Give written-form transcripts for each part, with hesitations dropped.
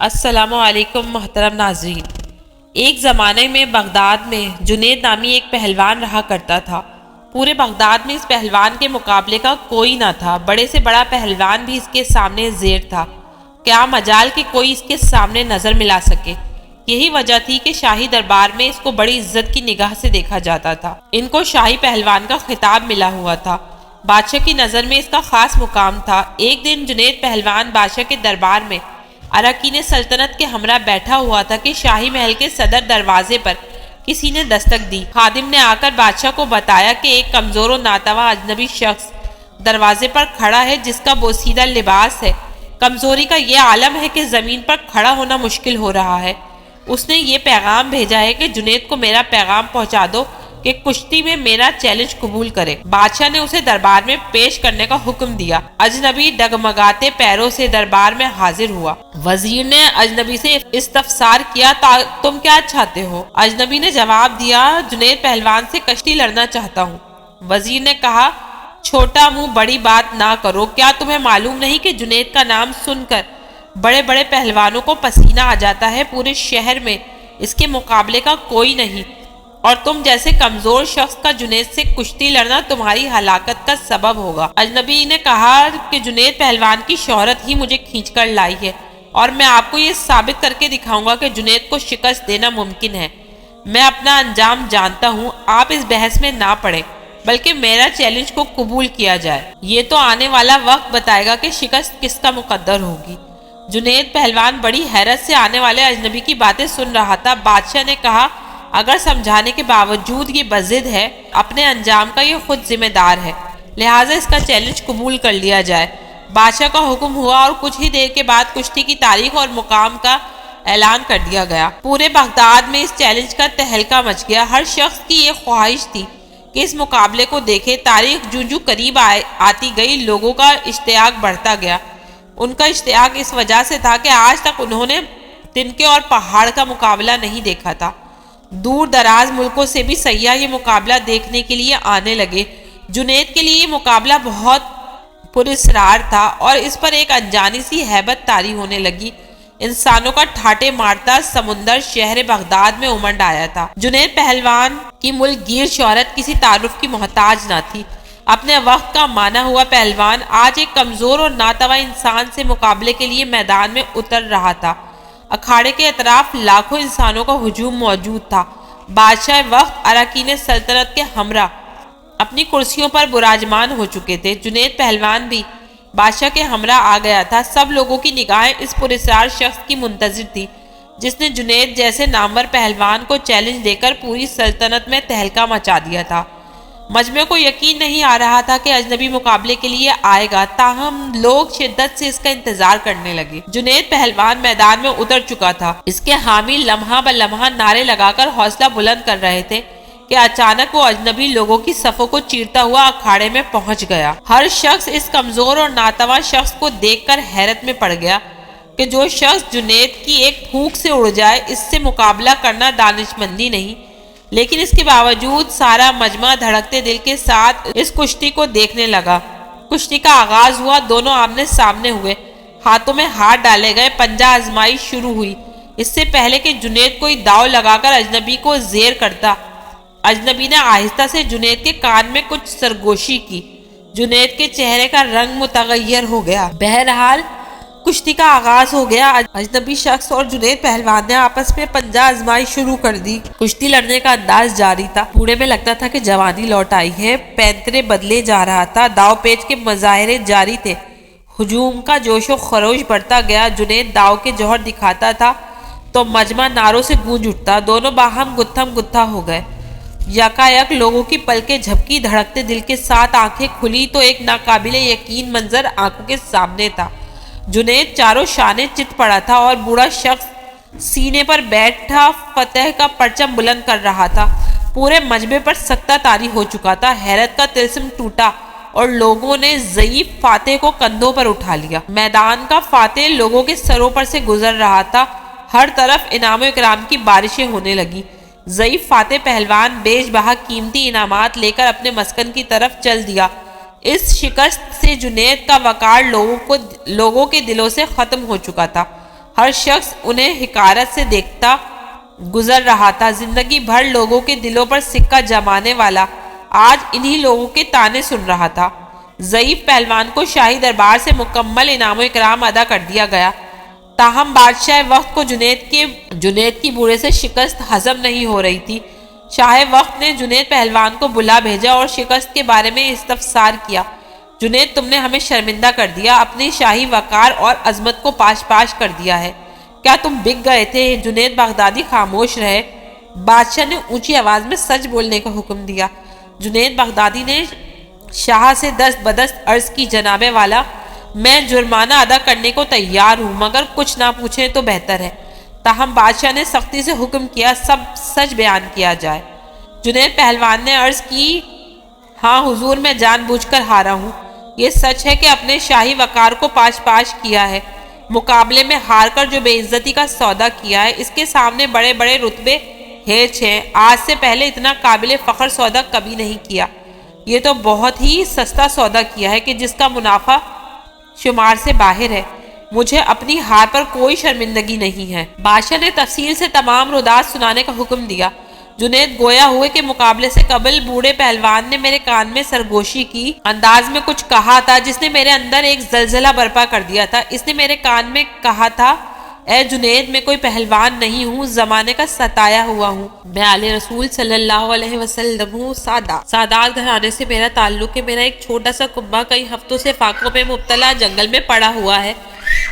السلام علیکم محترم ناظرین۔ ایک زمانے میں بغداد میں جنید نامی ایک پہلوان رہا کرتا تھا۔ پورے بغداد میں اس پہلوان کے مقابلے کا کوئی نہ تھا۔ بڑے سے بڑا پہلوان بھی اس کے سامنے زیر تھا۔ کیا مجال کہ کوئی اس کے سامنے نظر ملا سکے۔ یہی وجہ تھی کہ شاہی دربار میں اس کو بڑی عزت کی نگاہ سے دیکھا جاتا تھا۔ ان کو شاہی پہلوان کا خطاب ملا ہوا تھا۔ بادشاہ کی نظر میں اس کا خاص مقام تھا۔ ایک دن جنید پہلوان بادشاہ کے دربار میں اراکین سلطنت کے ہمراہ بیٹھا ہوا تھا کہ شاہی محل کے صدر دروازے پر کسی نے دستک دی۔ خادم نے آ کر بادشاہ کو بتایا کہ ایک کمزور و ناتواں اجنبی شخص دروازے پر کھڑا ہے جس کا بوسیدہ لباس ہے۔ کمزوری کا یہ عالم ہے کہ زمین پر کھڑا ہونا مشکل ہو رہا ہے۔ اس نے یہ پیغام بھیجا ہے کہ جنید کو میرا پیغام پہنچا دو کہ کشتی میں میرا چیلنج قبول کرے۔ بادشاہ نے اسے دربار میں پیش کرنے کا حکم دیا۔ اجنبی ڈگمگاتے پیروں سے دربار میں حاضر ہوا۔ وزیر نے اجنبی سے استفسار کیا، تم کیا چاہتے ہو؟ اجنبی نے جواب دیا، جنید پہلوان سے کشتی لڑنا چاہتا ہوں۔ وزیر نے کہا، چھوٹا منہ بڑی بات نہ کرو۔ کیا تمہیں معلوم نہیں کہ جنید کا نام سن کر بڑے بڑے پہلوانوں کو پسینہ آ جاتا ہے؟ پورے شہر میں اس کے مقابلے کا کوئی نہیں، اور تم جیسے کمزور شخص کا جنید سے کشتی لڑنا تمہاری ہلاکت کا سبب ہوگا۔ اجنبی نے کہا کہ جنید پہلوان کی شہرت ہی مجھے کھینچ کر لائی ہے، اور میں آپ کو یہ ثابت کر کے دکھاؤں گا کہ جنید کو شکست دینا ممکن ہے۔ میں اپنا انجام جانتا ہوں، آپ اس بحث میں نہ پڑیں، بلکہ میرا چیلنج کو قبول کیا جائے۔ یہ تو آنے والا وقت بتائے گا کہ شکست کس کا مقدر ہوگی۔ جنید پہلوان بڑی حیرت سے آنے والے اجنبی کی باتیں سن رہا تھا۔ بادشاہ نے کہا، اگر سمجھانے کے باوجود یہ بضد ہے، اپنے انجام کا یہ خود ذمہ دار ہے، لہٰذا اس کا چیلنج قبول کر لیا جائے۔ بادشاہ کا حکم ہوا اور کچھ ہی دیر کے بعد کشتی کی تاریخ اور مقام کا اعلان کر دیا گیا۔ پورے بغداد میں اس چیلنج کا تہلکہ مچ گیا۔ ہر شخص کی یہ خواہش تھی کہ اس مقابلے کو دیکھے۔ تاریخ جو قریب آتی گئی، لوگوں کا اشتیاق بڑھتا گیا۔ ان کا اشتیاق اس وجہ سے تھا کہ آج تک انہوں نے تنکے اور پہاڑ کا مقابلہ نہیں دیکھا تھا۔ دور دراز ملکوں سے بھی سیاح یہ مقابلہ دیکھنے کے لیے آنے لگے۔ جنید کے لیے یہ مقابلہ بہت پراسرار تھا اور اس پر ایک انجانی سی ہیبت طاری ہونے لگی۔ انسانوں کا ٹھاٹے مارتا سمندر شہر بغداد میں امنڈ آیا تھا۔ جنید پہلوان کی ملک گیر شہرت کسی تعارف کی محتاج نہ تھی۔ اپنے وقت کا مانا ہوا پہلوان آج ایک کمزور اور ناتواں انسان سے مقابلے کے لیے میدان میں اتر رہا تھا۔ اکھاڑے کے اطراف لاکھوں انسانوں کا ہجوم موجود تھا۔ بادشاہ وقت اراکین سلطنت کے ہمراہ اپنی کرسیوں پر براجمان ہو چکے تھے۔ جنید پہلوان بھی بادشاہ کے ہمراہ آ گیا تھا۔ سب لوگوں کی نگاہیں اس پراسرار شخص کی منتظر تھی جس نے جنید جیسے نامور پہلوان کو چیلنج دے کر پوری سلطنت میں تہلکہ مچا دیا تھا۔ مجمع کو یقین نہیں آ رہا تھا کہ اجنبی مقابلے کے لیے آئے گا، تاہم لوگ شدت سے اس کا انتظار کرنے لگے۔ جنید پہلوان میدان میں اتر چکا تھا۔ اس کے حامی لمحہ بلمحہ نعرے لگا کر حوصلہ بلند کر رہے تھے کہ اچانک وہ اجنبی لوگوں کی صفوں کو چیرتا ہوا اکھاڑے میں پہنچ گیا۔ ہر شخص اس کمزور اور ناتواں شخص کو دیکھ کر حیرت میں پڑ گیا کہ جو شخص جنید کی ایک پھونک سے اڑ جائے، اس سے مقابلہ کرنا دانشمندی نہیں۔ لیکن اس کے باوجود سارا مجمع دھڑکتے دل کے ساتھ اس کشتی کو دیکھنے لگا۔ کشتی کا آغاز ہوا، دونوں آمنے سامنے ہوئے، ہاتھوں میں ہاتھ ڈالے گئے، پنجہ آزمائی شروع ہوئی۔ اس سے پہلے کہ جنید کوئی داؤ لگا کر اجنبی کو زیر کرتا، اجنبی نے آہستہ سے جنید کے کان میں کچھ سرگوشی کی۔ جنید کے چہرے کا رنگ متغیر ہو گیا۔ بہرحال کشتی کا آغاز ہو گیا۔ اجنبی شخص اور جنید پہلوان نے آپس میں پنجہ آزمائی شروع کر دی۔ کشتی لڑنے کا انداز جاری تھا۔ بوڑھے میں لگتا تھا کہ جوانی لوٹ آئی ہے۔ پینترے بدلے جا رہا تھا۔ داؤ پیچ کے مظاہرے جاری تھے۔ ہجوم کا جوش و خروش بڑھتا گیا۔ جنید داؤ کے جوہر دکھاتا تھا تو مجمع نعروں سے گونج اٹھتا۔ دونوں باہم گتھم گتھا ہو گئے۔ یکایک لوگوں کی پلکیں جھپکی، دھڑکتے دل کے ساتھ آنکھیں کھلی تو ایک ناقابل یقین منظر آنکھوں کے سامنے تھا۔ جنید چاروں شانے چت پڑا تھا اور بوڑھا شخص سینے پر بیٹھا فتح کا پرچم بلند کر رہا تھا۔ پورے مجمع پر سکتہ طاری ہو چکا تھا۔ حیرت کا طلسم ٹوٹا اور لوگوں نے ضعیف فاتح کو کندھوں پر اٹھا لیا۔ میدان کا فاتح لوگوں کے سروں پر سے گزر رہا تھا۔ ہر طرف انعام و اکرام کی بارشیں ہونے لگی۔ ضعیف فاتح پہلوان بیش بہا قیمتی انعامات لے کر اپنے مسکن کی طرف چل دیا۔ اس شکست سے جنید کا وقار لوگوں کے دلوں سے ختم ہو چکا تھا۔ ہر شخص انہیں حقارت سے دیکھتا گزر رہا تھا۔ زندگی بھر لوگوں کے دلوں پر سکہ جمانے والا آج انہی لوگوں کے طعنے سن رہا تھا۔ ضعیف پہلوان کو شاہی دربار سے مکمل انعام و اکرام ادا کر دیا گیا، تاہم بادشاہ وقت کو جنید کی بوڑھے سے شکست ہضم نہیں ہو رہی تھی۔ شاہ وقت نے جنید پہلوان کو بلا بھیجا اور شکست کے بارے میں استفسار کیا۔ جنید، تم نے ہمیں شرمندہ کر دیا، اپنی شاہی وقار اور عظمت کو پاش پاش کر دیا ہے۔ کیا تم بک گئے تھے؟ جنید بغدادی خاموش رہے۔ بادشاہ نے اونچی آواز میں سچ بولنے کا حکم دیا۔ جنید بغدادی نے شاہ سے دست بدست عرض کی، جناب والا، میں جرمانہ ادا کرنے کو تیار ہوں، مگر کچھ نہ پوچھیں تو بہتر ہے۔ تاہم بادشاہ نے سختی سے حکم کیا، سب سچ بیان کیا جائے۔ جنید پہلوان نے عرض کی، ہاں حضور، میں جان بوجھ کر ہارا ہوں۔ یہ سچ ہے کہ اپنے شاہی وقار کو پاش پاش کیا ہے، مقابلے میں ہار کر جو بے عزتی کا سودا کیا ہے، اس کے سامنے بڑے بڑے رتبے ہیچ ہیں۔ آج سے پہلے اتنا قابل فخر سودا کبھی نہیں کیا۔ یہ تو بہت ہی سستا سودا کیا ہے کہ جس کا منافع شمار سے باہر ہے۔ مجھے اپنی ہار پر کوئی شرمندگی نہیں ہے۔ بادشاہ نے تفصیل سے تمام رودات سنانے کا حکم دیا۔ جنید گویا ہوئے کہ مقابلے سے قبل بوڑھے پہلوان نے میرے کان میں سرگوشی کی انداز میں کچھ کہا تھا جس نے میرے اندر ایک زلزلہ برپا کر دیا تھا۔ اس نے میرے کان میں کہا تھا، اے جنید، میں کوئی پہلوان نہیں ہوں، زمانے کا ستایا ہوا ہوں۔ میں آل رسول صلی اللہ علیہ وسلم ہوں۔ سادات گھرانے سے میرا تعلق ہے۔ میرا ایک چھوٹا سا کنبہ کئی ہفتوں سے فاقوں میں مبتلا جنگل میں پڑا ہوا ہے۔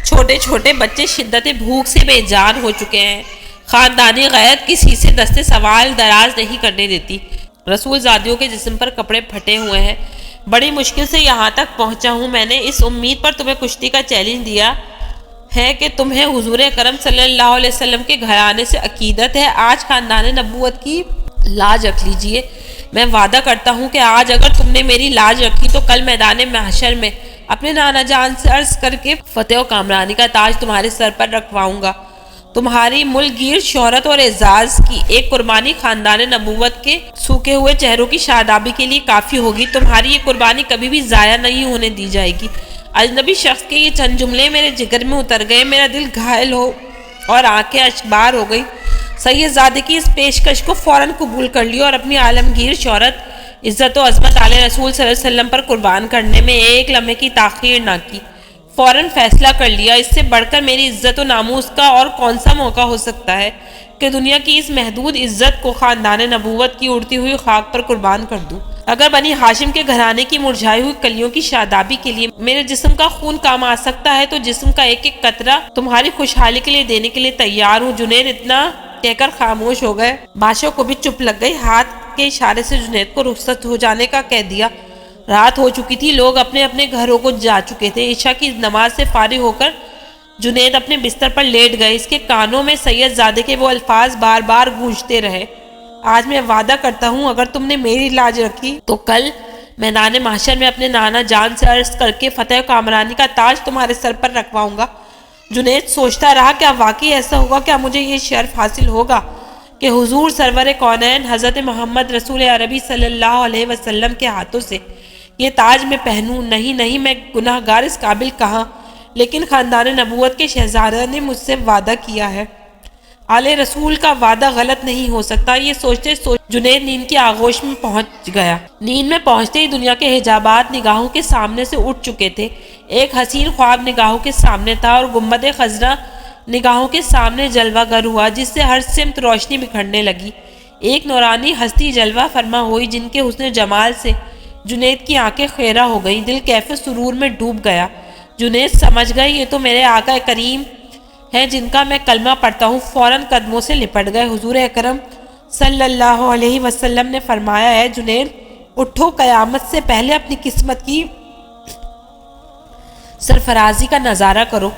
چھوٹے چھوٹے بچے شدت بھوک سے بے جان ہو چکے ہیں۔ خاندانی غیرت کسی سے دستے سوال دراز نہیں کرنے دیتی۔ رسول زادیوں کے جسم پر کپڑے پھٹے ہوئے ہیں۔ بڑی مشکل سے یہاں تک پہنچا ہوں۔ میں نے اس امید پر تمہیں کشتی کا چیلنج دیا ہے کہ تمہیں حضور اکرم صلی اللہ علیہ وسلم کے گھرانے سے عقیدت ہے۔ آج خاندان نبوت کی لاج رکھ لیجئے۔ میں وعدہ کرتا ہوں کہ آج اگر تم نے میری لاج رکھی تو کل میدان محشر میں اپنے نانا جان سے عرض کر کے فتح و کامرانی کا تاج تمہارے سر پر رکھواؤں گا۔ تمہاری ملک گیر شہرت اور اعزاز کی ایک قربانی خاندان نبوت کے سوکھے ہوئے چہروں کی شادابی کے لیے کافی ہوگی۔ تمہاری یہ قربانی کبھی بھی ضائع نہیں ہونے دی جائے گی۔ اجنبی شخص کے یہ چند جملے میرے جگر میں اتر گئے۔ میرا دل گھائل ہو اور آنکھیں اشکبار ہو گئی۔ سید زادے کی اس پیشکش کو فوراً قبول کر لیا اور اپنی عالمگیر شہرت، عزت و عظمت آل رسول صلی اللہ علیہ وسلم پر قربان کرنے میں ایک لمحے کی تاخیر نہ کی۔ فوراً فیصلہ کر لیا، اس سے بڑھ کر میری عزت و ناموس کا اور کون سا موقع ہو سکتا ہے کہ دنیا کی اس محدود عزت کو خاندان نبوت کی اڑتی ہوئی خاک پر قربان کر دوں۔ اگر بنی ہاشم کے گھرانے کی مرجھائی ہوئی کلیوں کی شادابی کے لیے میرے جسم کا خون کام آ سکتا ہے تو جسم کا ایک ایک قطرہ تمہاری خوشحالی کے لیے دینے کے لیے تیار ہوں۔ جنید اتنا کہہ کر خاموش ہو گئے۔ بادشاہ کو بھی چپ لگ گئی۔ ہاتھ کے اشارے سے جنید کو رخصت ہو جانے کا کہہ دیا۔ رات ہو چکی تھی، لوگ اپنے اپنے گھروں کو جا چکے تھے۔ عشاء کی نماز سے فارغ ہو کر جنید اپنے بستر پر لیٹ گئے۔ اس کے کانوں میں سید زادے کے وہ الفاظ بار بار گونجتے رہے، آج میں وعدہ کرتا ہوں اگر تم نے میری لاج رکھی تو کل میدان محشر میں اپنے نانا جان سے عرض کر کے فتح کامرانی کا تاج تمہارے سر پر رکھواؤں گا۔ جنید سوچتا رہا، کیا واقعی ایسا ہوگا؟ کیا مجھے یہ شرف حاصل ہوگا کہ حضور سرور کونین حضرت محمد رسول عربی صلی اللہ علیہ وسلم کے ہاتھوں سے یہ تاج میں پہنوں؟ نہیں، میں گناہ گار اس قابل کہاں، لیکن خاندان نبوت کے شہزادہ نے مجھ سے وعدہ کیا ہے، آل رسول کا وعدہ غلط نہیں ہو سکتا۔ یہ سوچتے جنید نیند کی آغوش میں پہنچ گیا۔ نیند میں پہنچتے ہی دنیا کے حجابات نگاہوں کے سامنے سے اٹھ چکے تھے۔ ایک حسین خواب نگاہوں کے سامنے تھا اور گنبد خضرا نگاہوں کے سامنے جلوہ گر ہوا، جس سے ہر سمت روشنی بکھرنے لگی۔ ایک نورانی ہستی جلوہ فرما ہوئی جن کے حسن جمال سے جنید کی آنکھیں خیرہ ہو گئیں، دل کیف سرور میں ڈوب گیا۔ جنید سمجھ گئے یہ تو میرے آقا کریم ہیں جن کا میں کلمہ پڑھتا ہوں۔ فوراً قدموں سے لپٹ گئے۔ حضور اکرم صلی اللہ علیہ وسلم نے فرمایا ہے جنید اٹھو، قیامت سے پہلے اپنی قسمت کی سرفرازی کا نظارہ کرو۔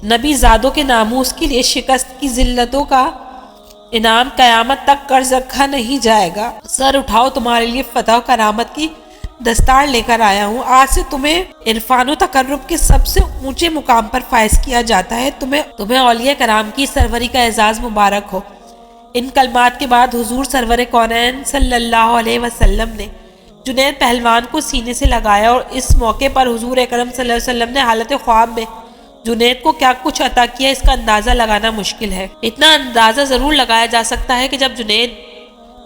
نبی زادوں کے ناموس کے لیے شکست کی ذلتوں کا انعام قیامت تک قرض رکھا نہیں جائے گا۔ سر اٹھاؤ، تمہارے لیے فتح و کرامت کی دستار لے کر آیا ہوں۔ آج سے تمہیں عرفان و تقرب کے سب سے اونچے مقام پر فائز کیا جاتا ہے۔ تمہیں اولیاء کرام کی سروری کا اعزاز مبارک ہو۔ ان کلمات کے بعد حضور سرور کونین صلی اللہ علیہ وسلم نے جنید پہلوان کو سینے سے لگایا اور اس موقع پر حضور اکرم صلی اللہ علیہ وسلم نے حالت خواب میں جنید کو کیا کچھ عطا کیا اس کا اندازہ لگانا مشکل ہے۔ اتنا اندازہ ضرور لگایا جا سکتا ہے کہ جب جنید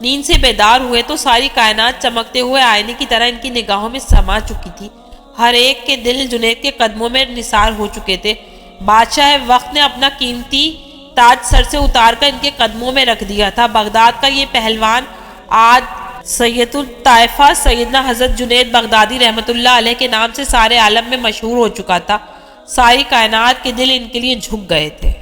نیند سے بیدار ہوئے تو ساری کائنات چمکتے ہوئے آئینے کی طرح ان کی نگاہوں میں سما چکی تھی۔ ہر ایک کے دل جنید کے قدموں میں نثار ہو چکے تھے۔ بادشاہ وقت نے اپنا قیمتی تاج سر سے اتار کر ان کے قدموں میں رکھ دیا تھا۔ بغداد کا یہ پہلوان آج سید الطائفہ سیدنا حضرت جنید بغدادی رحمۃ اللہ علیہ کے نام سے سارے عالم میں مشہور ہو چکا تھا۔ ساری کائنات کے دل ان کے لیے جھک گئے تھے۔